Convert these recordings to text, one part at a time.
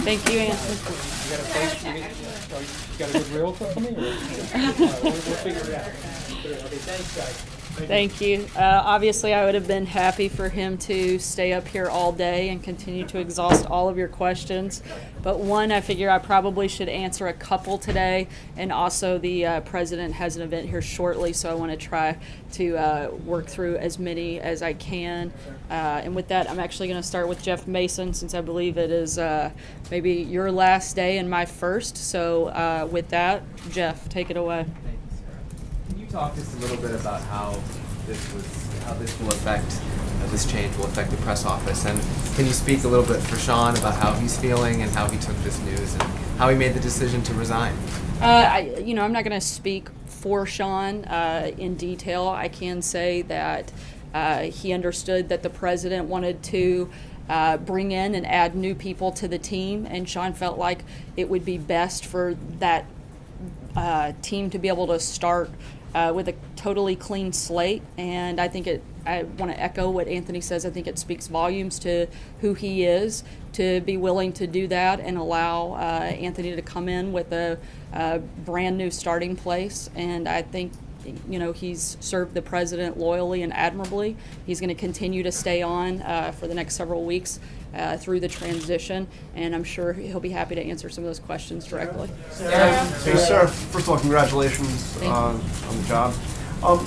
Thank you, Anthony. You got a place, you got a good realtor for me? We'll figure it out. Okay, thanks, guys. Thank you. Obviously, I would have been happy for him to stay up here all day and continue to exhaust all of your questions. But one, I figure I probably should answer a couple today. And also, the president has an event here shortly, so I want to try to work through as many as I can. And with that, I'm actually going to start with Jeff Mason, since I believe it is maybe your last day and my first. So with that, Jeff, take it away. Can you talk just a little bit about how this will affect, this change will affect the press office? And can you speak a little bit for Sean about how he's feeling and how he took this news and how he made the decision to resign? I'm not going to speak for Sean in detail. I can say that he understood that the president wanted to bring in and add new people to the team, and Sean felt like it would be best for that team to be able to start with a totally clean slate. And I think I want to echo what Anthony says. I think it speaks volumes to who he is to be willing to do that and allow Anthony to come in with a brand new starting place. And I think, he's served the president loyally and admirably. He's going to continue to stay on for the next several weeks through the transition, and I'm sure he'll be happy to answer some of those questions directly. Hey, Sarah, first of all, congratulations on the job.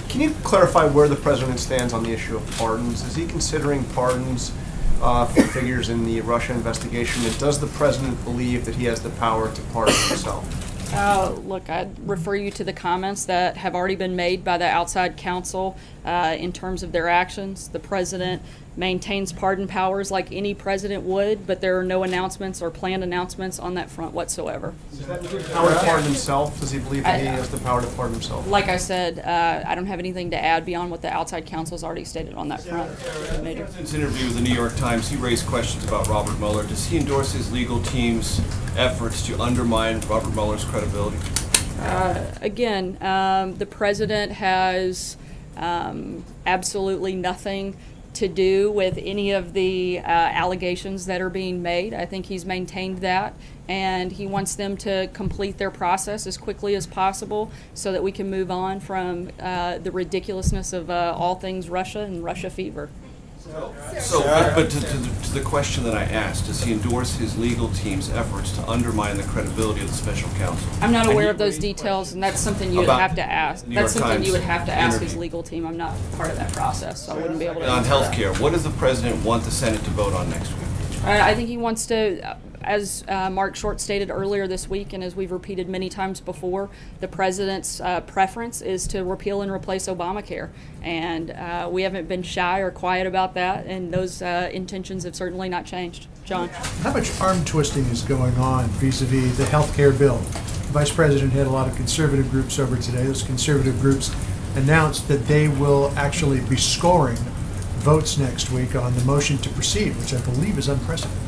Can you clarify where the president stands on the issue of pardons? Is he considering pardons for figures in the Russia investigation? And does the president believe that he has the power to pardon himself? Look, I'd refer you to the comments that have already been made by the outside counsel in terms of their actions. The president maintains pardon powers like any president would, but there are no announcements or planned announcements on that front whatsoever. Power to pardon himself? Does he believe that he has the power to pardon himself? Like I said, I don't have anything to add beyond what the outside counsel has already stated on that front. In his interview with the New York Times, he raised questions about Robert Mueller. Does he endorse his legal team's efforts to undermine Robert Mueller's credibility? Again, the president has absolutely nothing to do with any of the allegations that are being made. I think he's maintained that, and he wants them to complete their process as quickly as possible so that we can move on from the ridiculousness of all things Russia and Russia fever. But to the question that I asked, does he endorse his legal team's efforts to undermine the credibility of the special counsel? I'm not aware of those details, and that's something you would have to ask. New York That's something Times you would have to ask his interview. legal team. I'm not part of that process, so I wouldn't be able to On answer health that. care, what does the president want the Senate to vote on next week? I think he wants to, as Mark Short stated earlier this week, and as we've repeated many times before, the president's preference is to repeal and replace Obamacare. And we haven't been shy or quiet about that, and those intentions have certainly not changed. John? How much arm twisting is going on vis-a-vis the health care bill? The Vice President had a lot of conservative groups over today. Those conservative groups announced that they will actually be scoring votes next week on the motion to proceed, which I believe is unprecedented.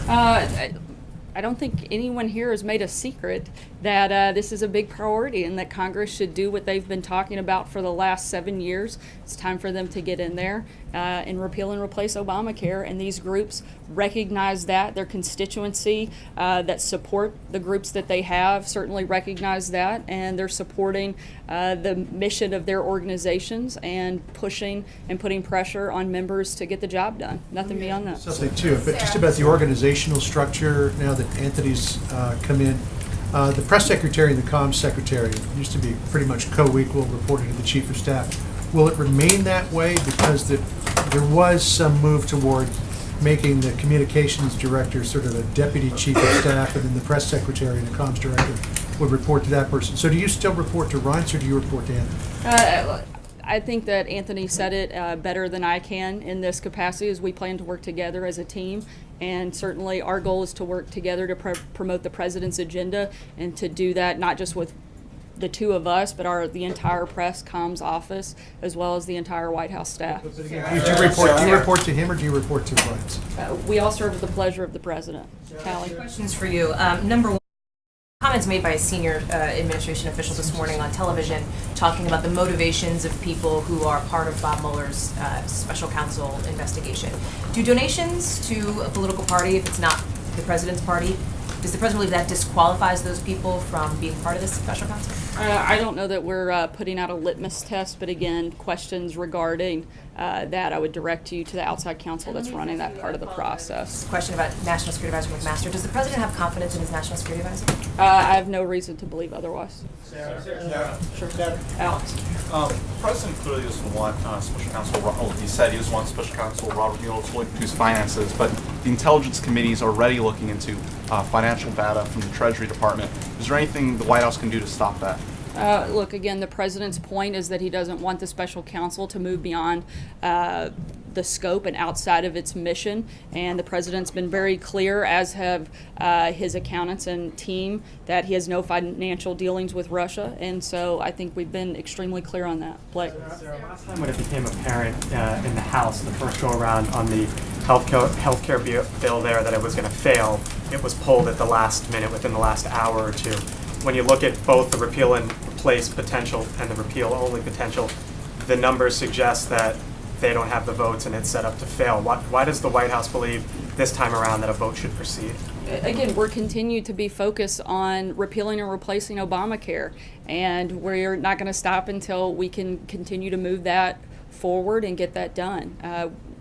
I don't think anyone here has made a secret that this is a big priority and that Congress should do what they've been talking about for the last 7 years. It's time for them to get in there and repeal and replace Obamacare. And these groups recognize that. Their constituency that support the groups that they have certainly recognize that. And they're supporting the mission of their organizations and pushing and putting pressure on members to get the job done. Nothing beyond that. Something too, but just about the organizational structure now that Anthony's come in. The press secretary and the comms secretary used to be pretty much co-equal, reporting to the chief of staff. Will it remain that way? Because there was some move toward making the communications director sort of a deputy chief of staff, and then the press secretary and the comms director would report to that person. So do you still report to Reince, or do you report to Anthony? I think that Anthony said it better than I can in this capacity, as we plan to work together as a team. And certainly our goal is to work together to promote the president's agenda, and to do that not just with the two of us, but the entire press comms office, as well as the entire White House staff. Do you report to him, or do you report to Reince? We all serve at the pleasure of the president. Callie? Questions for you. Number one, comments made by a senior administration official this morning on television talking about the motivations of people who are part of Bob Mueller's special counsel investigation. Do donations to a political party, if it's not the president's party. Does the president believe that disqualifies those people from being part of this special counsel? I don't know that we're putting out a litmus test, but again, questions regarding that, I would direct you to the outside counsel that's running that part of the process. Question about National Security Advisor McMaster. Does the president have confidence in his National Security Advisor? I have no reason to believe otherwise. Sure. Alex? The president clearly doesn't want special counsel, he said he doesn't want special counsel Robert Mueller to look into his finances, but the intelligence committee is already looking into financial data from the Treasury Department. Is there anything the White House can do to stop that? Look, again, the president's point is that he doesn't want the special counsel to move beyond the scope and outside of its mission. And the president's been very clear, as have his accountants and team, that he has no financial dealings with Russia. And so I think we've been extremely clear on that. Blake? Last time when it became apparent in the House, the first go around on the healthcare bill there, that it was going to fail, it was pulled at the last minute within the last hour or two. When you look at both the repeal and replace potential and the repeal only potential, the numbers suggest that they don't have the votes and it's set up to fail. Why does the White House believe this time around that a vote should proceed? Again, we're continued to be focused on repealing and replacing Obamacare, and we're not going to stop until we can continue to move that forward and get that done.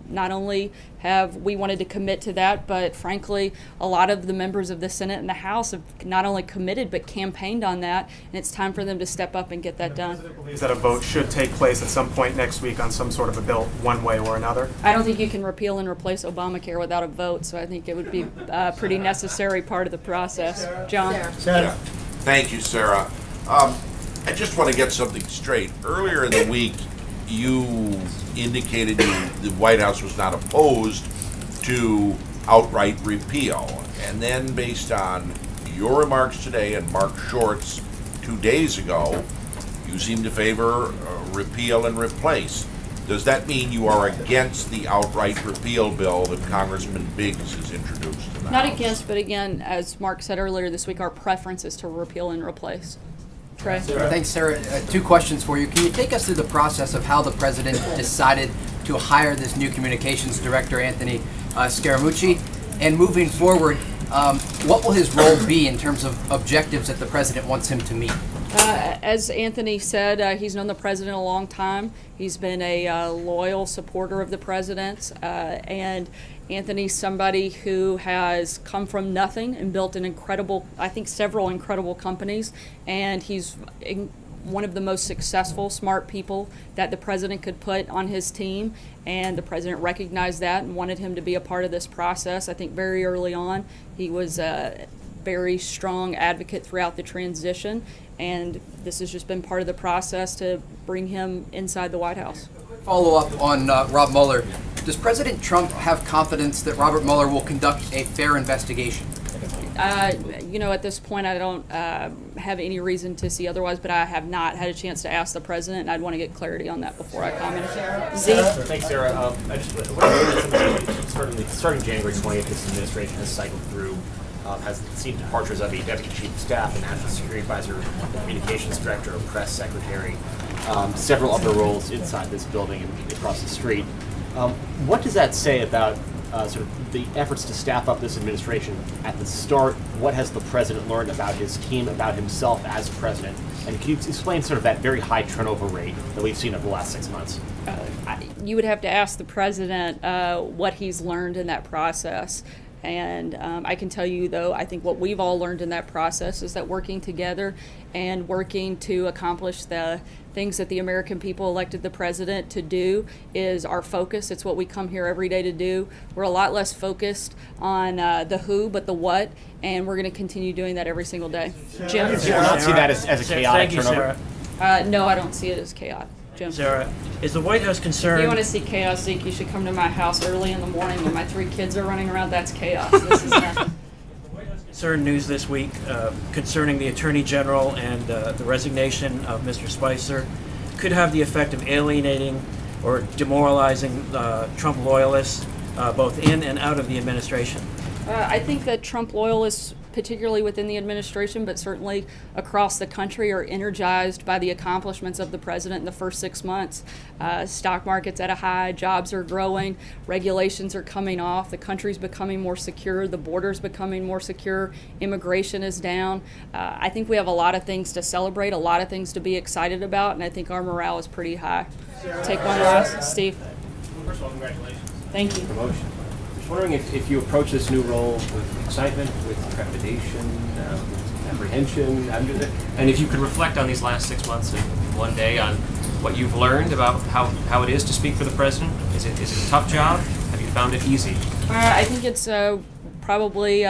Not only have we wanted to commit to that, but frankly, a lot of the members of the Senate and the House have not only committed but campaigned on that, and it's time for them to step up and get that done. The president believes that a vote should take place at some point next week on some sort of a bill, one way or another. I don't think you can repeal and replace Obamacare without a vote, so I think it would be a pretty necessary part of the process. John? Yeah. Thank you, Sarah. I just want to get something straight. Earlier in the week, you indicated the White House was not opposed to outright repeal. And then based on your remarks today and Mark Short's 2 days ago, you seem to favor repeal and replace. Does that mean you are against the outright repeal bill that Congressman Biggs has introduced to the Not House? against, but again, as Mark said earlier this week, our preference is to repeal and replace. Trey? Thanks, Sarah. 2 questions for you. Can you take us through the process of how the president decided to hire this new communications director, Anthony Scaramucci? And moving forward, what will his role be in terms of objectives that the president wants him to meet? As Anthony said, he's known the president a long time. He's been a loyal supporter of the president, and Anthony's somebody who has come from nothing and built an incredible, I think several incredible companies, and he's one of the most successful, smart people that the president could put on his team, and the president recognized that and wanted him to be a part of this process. I think very early on he was a very strong advocate throughout the transition, and this has just been part of the process to bring him inside the White House. Follow up on Rob Mueller. Does President Trump have confidence that Robert Mueller will conduct a fair investigation? At this point, I don't have any reason to see otherwise, but I have not had a chance to ask the president, and I'd want to get clarity on that before I comment. Zeke? Thanks, Sarah. Starting January 20th, this administration has cycled through, has seen departures of a deputy chief of staff, a national security advisor, a communications director, a press secretary, several other roles inside this building and across the street. What does that say about sort of the efforts to staff up this administration at the start? What has the president learned about his team, about himself as president? And can you explain sort of that very high turnover rate that we've seen over the last 6 months? You would have to ask the president what he's learned in that process. And I can tell you, though, I think what we've all learned in that process is that working together and working to accomplish the things that the American people elected the president to do is our focus. It's what we come here every day to do. We're a lot less focused on the who, but the what, and we're going to continue doing that every single day. Jim? Do you not see that as a chaotic turnover? No, I don't see it as chaotic. Jim? Sarah, is the White House concerned? If you want to see chaos, Zeke, you should come to my house early in the morning when my 3 kids are running around. That's chaos. This is nothing. Concerned news this week concerning the Attorney General and the resignation of Mr. Spicer could have the effect of alienating or demoralizing Trump loyalists both in and out of the administration. I think that Trump loyalists particularly within the administration, but certainly across the country, are energized by the accomplishments of the president in the first 6 months. Stock market's at a high, jobs are growing, regulations are coming off, the country's becoming more secure, the border's becoming more secure, immigration is down. I think we have a lot of things to celebrate, a lot of things to be excited about, and I think our morale is pretty high. Take one last, Steve. First of all, congratulations. Thank you. Promotion. Just wondering if you approach this new role with excitement, with trepidation, apprehension, and if you could reflect on these last 6 months in one day on what you've learned about how it is to speak for the president. Is it a tough job? Have you found it easy? I think it's probably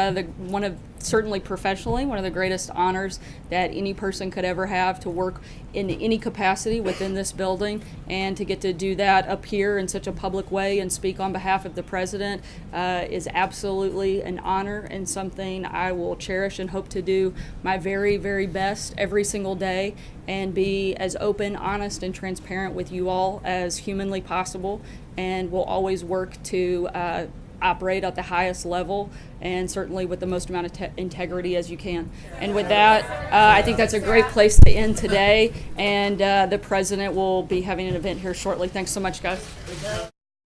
certainly professionally, one of the greatest honors that any person could ever have, to work in any capacity within this building, and to get to do that up here in such a public way and speak on behalf of the president is absolutely an honor and something I will cherish and hope to do my very, very best every single day and be as open, honest, and transparent with you all as humanly possible, and will always work to operate at the highest level and certainly with the most amount of integrity as you can. And with that, I think that's a great place to end today, and the president will be having an event here shortly. Thanks so much, guys.